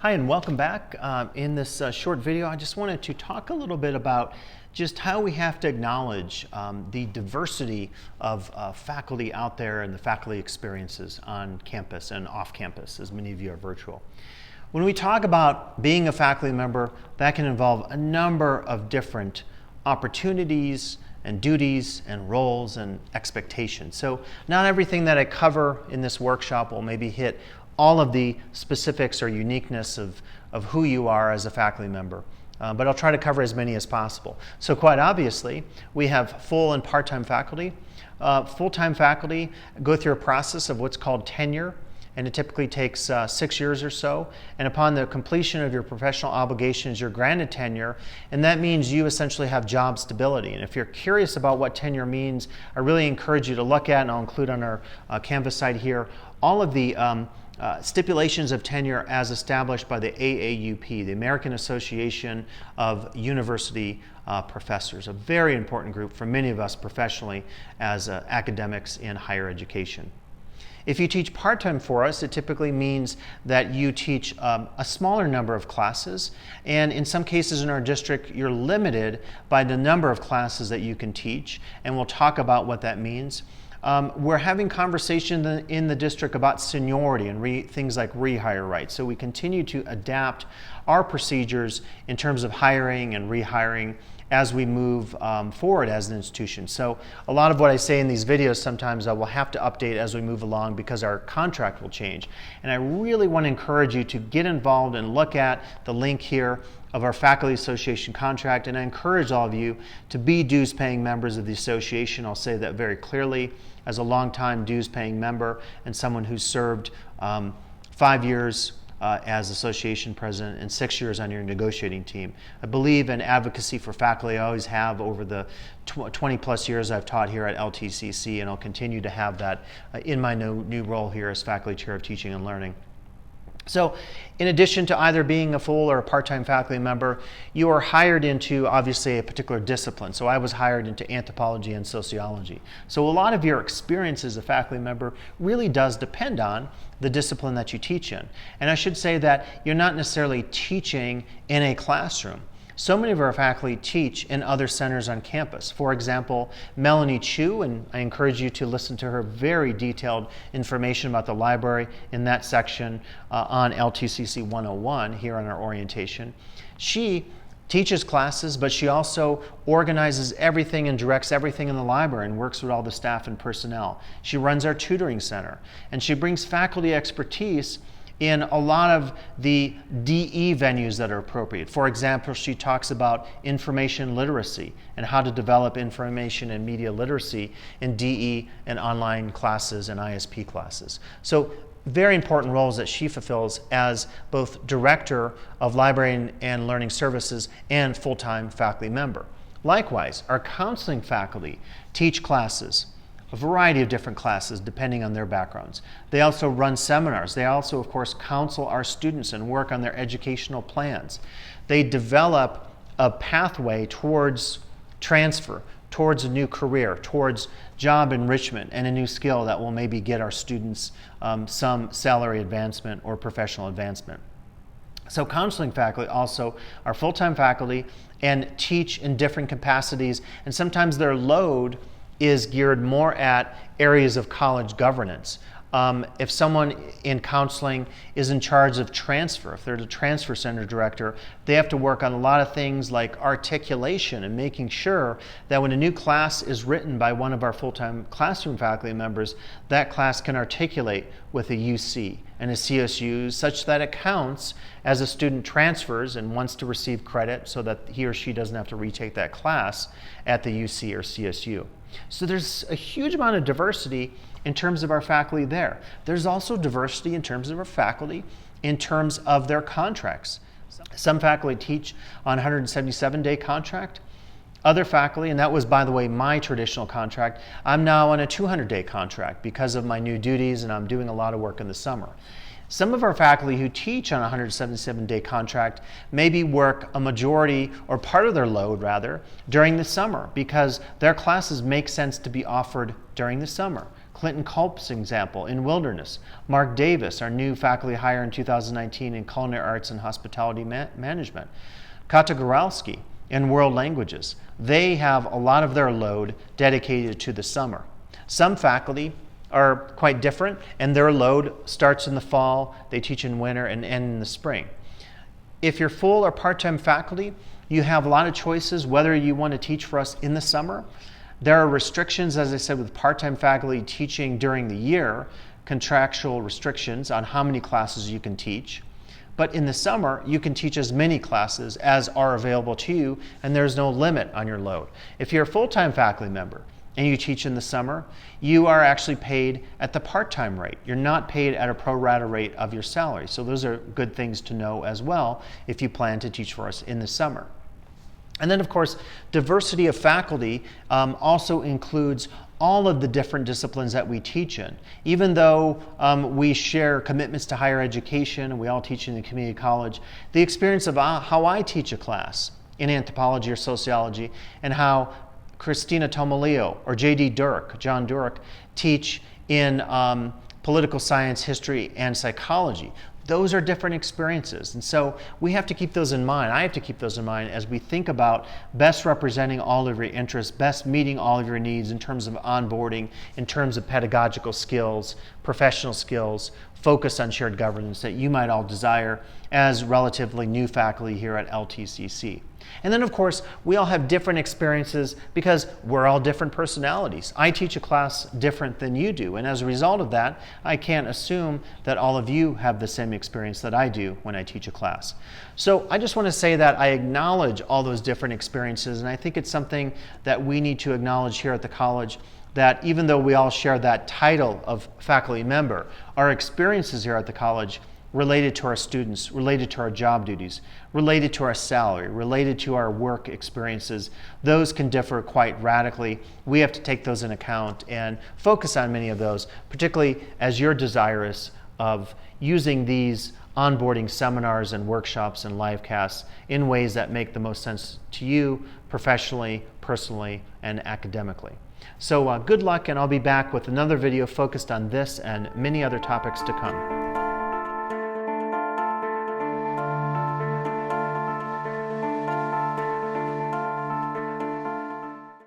Hi and welcome back. In this short video, I just wanted to talk a little bit about just how we have to acknowledge the diversity of faculty out there and the faculty experiences on campus and off campus, as many of you are virtual. When we talk about being a faculty member, that can involve a number of different opportunities and duties and roles and expectations. So not everything that I cover in this workshop will maybe hit all of the specifics or uniqueness of who you are as a faculty member. But I'll try to cover as many as possible. So quite obviously, we have full and part-time faculty. Full-time faculty go through a process of what's called tenure, and it typically takes 6 years or so. And upon the completion of your professional obligations, you're granted tenure, and that means you essentially have job stability. And if you're curious about what tenure means, I really encourage you to look at, and I'll include on our Canvas site here, all of the stipulations of tenure as established by the AAUP, the American Association of University Professors, a very important group for many of us professionally as academics in higher education. If you teach part-time for us, it typically means that you teach a smaller number of classes, and in some cases in our district, you're limited by the number of classes that you can teach, and we'll talk about what that means. We're having conversation in the district about seniority and things like rehire rights. So we continue to adapt our procedures in terms of hiring and rehiring as we move forward as an institution. So a lot of what I say in these videos sometimes I will have to update as we move along because our contract will change. And I really want to encourage you to get involved and look at the link here of our Faculty Association contract, and I encourage all of you to be dues-paying members of the association. I'll say that very clearly as a long-time dues-paying member and someone who's served 5 years as association president and 6 years on your negotiating team. I believe in advocacy for faculty. I always have over the 20 plus years I've taught here at LTCC, and I'll continue to have that in my new role here as Faculty Chair of Teaching and Learning. So in addition to either being a full or a part-time faculty member, you are hired into obviously a particular discipline. So I was hired into anthropology and sociology. So a lot of your experience as a faculty member really does depend on the discipline that you teach in. And I should say that you're not necessarily teaching in a classroom. So many of our faculty teach in other centers on campus. For example, Melanie Chu, and I encourage you to listen to her very detailed information about the library in that section on LTCC 101 here on our orientation. She teaches classes, but she also organizes everything and directs everything in the library and works with all the staff and personnel. She runs our tutoring center, and she brings faculty expertise in a lot of the DE venues that are appropriate. For example, she talks about information literacy and how to develop information and media literacy in DE and online classes and ISP classes. So very important roles that she fulfills as both Director of Library and Learning Services and full-time faculty member. Likewise, our counseling faculty teach classes, a variety of different classes depending on their backgrounds. They also run seminars. They also, of course, counsel our students and work on their educational plans. They develop a pathway towards transfer, towards a new career, towards job enrichment and a new skill that will maybe get our students some salary advancement or professional advancement. So counseling faculty also are full-time faculty and teach in different capacities, and sometimes their load is geared more at areas of college governance. If someone in counseling is in charge of transfer, if they're the transfer center director, they have to work on a lot of things like articulation and making sure that when a new class is written by one of our full-time classroom faculty members, that class can articulate with a UC and a CSU such that it counts as a student transfers and wants to receive credit so that he or she doesn't have to retake that class at the UC or CSU. So there's a huge amount of diversity in terms of our faculty there. There's also diversity in terms of our faculty in terms of their contracts. Some faculty teach on a 177-day contract. Other faculty, and that was, by the way, my traditional contract, I'm now on a 200-day contract because of my new duties, and I'm doing a lot of work in the summer. Some of our faculty who teach on a 177-day contract maybe work a majority or part of their load rather during the summer because their classes make sense to be offered during the summer. Clinton Culp's example in wilderness. Mark Davis, our new faculty hire in 2019 in culinary arts and hospitality management. Kata Goralski in world languages. They have a lot of their load dedicated to the summer. Some faculty are quite different, and their load starts in the fall, they teach in winter, and end in the spring. If you're full or part-time faculty, you have a lot of choices whether you want to teach for us in the summer. There are restrictions, as I said, with part-time faculty teaching during the year, contractual restrictions on how many classes you can teach. But in the summer, you can teach as many classes as are available to you, and there's no limit on your load. If you're a full-time faculty member and you teach in the summer, you are actually paid at the part-time rate. You're not paid at a pro rata rate of your salary. So those are good things to know as well if you plan to teach for us in the summer. And then, of course, diversity of faculty also includes all of the different disciplines that we teach in. Even though we share commitments to higher education and we all teach in the community college, the experience of how I teach a class in anthropology or sociology and how Christina Tomaleo or J.D. Dirk, John Durk, teach in political science, history, and psychology. Those are different experiences, and so we have to keep those in mind. I have to keep those in mind as we think about best representing all of your interests, best meeting all of your needs in terms of onboarding, in terms of pedagogical skills, professional skills, focus on shared governance that you might all desire as relatively new faculty here at LTCC. And then, of course, we all have different experiences because we're all different personalities. I teach a class different than you do, and as a result of that, I can't assume that all of you have the same experience that I do when I teach a class. So I just want to say that I acknowledge all those different experiences, and I think it's something that we need to acknowledge here at the college, that even though we all share that title of faculty member, our experiences here at the college related to our students, related to our job duties, related to our salary, related to our work experiences, those can differ quite radically. We have to take those in account and focus on many of those, particularly as you're desirous of using these onboarding seminars and workshops and live casts in ways that make the most sense to you professionally, personally, and academically. So good luck, and I'll be back with another video focused on this and many other topics to come.